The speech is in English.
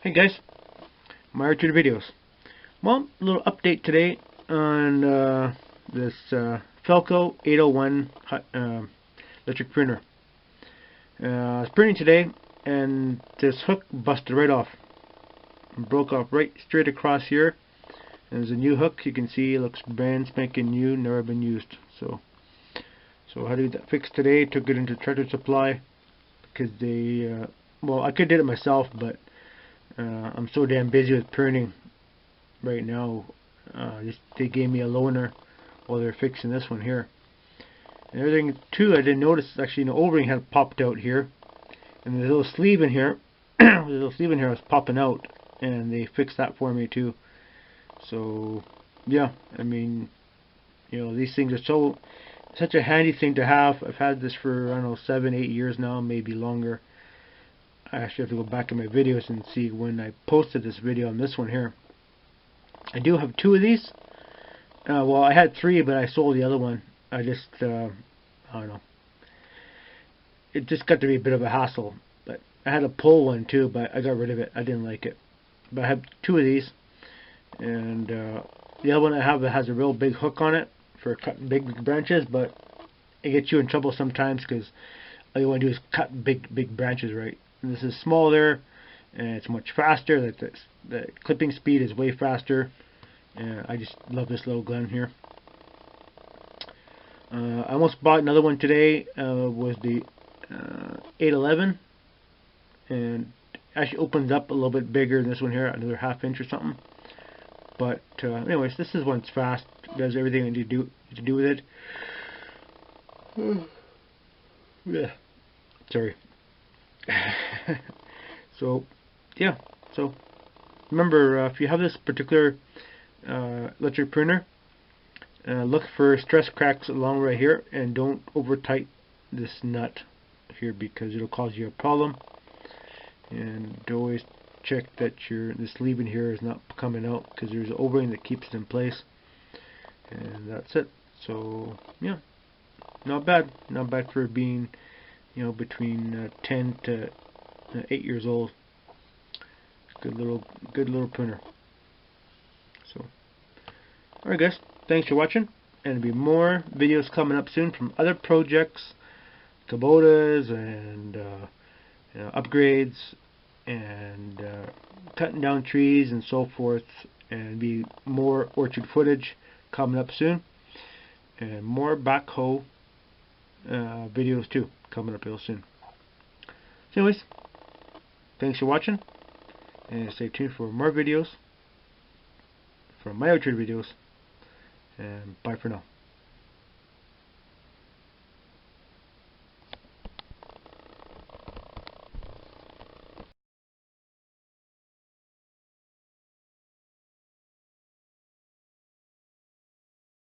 Hey guys, my orchard videos. Well, a little update today on this Felco 801 electric pruner. I was pruning today and this hook busted right off. Broke off right straight across here. And there's a new hook, you can see it looks brand spanking new, never been used. So how to get that fixed today? Took it into Tractor Supply because they, well, I could do it myself, but I'm so damn busy with pruning right now. They gave me a loaner while they're fixing this one here. And everything too, I didn't notice actually the O-ring had popped out here, and the little sleeve in here, the little sleeve in here was popping out, and they fixed that for me too. So yeah, I mean, you know, these things are such a handy thing to have. I've had this for, I don't know, 7-8 years now, maybe longer. I actually have to go back in my videos and see when I posted this video on this one here. I do have 2 of these. Well, I had 3, but I sold the other one. I just, I don't know. It just got to be a bit of a hassle. But I had a pull one too, but I got rid of it. I didn't like it. But I have 2 of these. And the other one I have, it has a real big hook on it for cutting big branches, but it gets you in trouble sometimes because all you want to do is cut big branches, right? And this is smaller and it's much faster. Like the clipping speed is way faster. And I just love this little gun here. I almost bought another one today. Was the 811, and actually opens up a little bit bigger than this one here, another ½ inch or something. But anyways, this is one's fast. Does everything I need to do with it. Yeah, sorry. So yeah, so remember, if you have this particular electric pruner, look for stress cracks along right here, and don't over tight this nut here because it'll cause you a problem. And always check that the sleeve in here is not coming out, because there's an O-ring that keeps it in place. And that's it. So yeah, not bad for being, you know, between 10 to 8 years old. Good little pruner. So alright guys, thanks for watching, and there'll be more videos coming up soon from other projects, Kubotas, and you know, upgrades, and cutting down trees and so forth, and be more orchard footage coming up soon, and more backhoe videos too coming up real soon. So anyways, thanks for watching, and stay tuned for more videos from my orchard videos, and bye for now.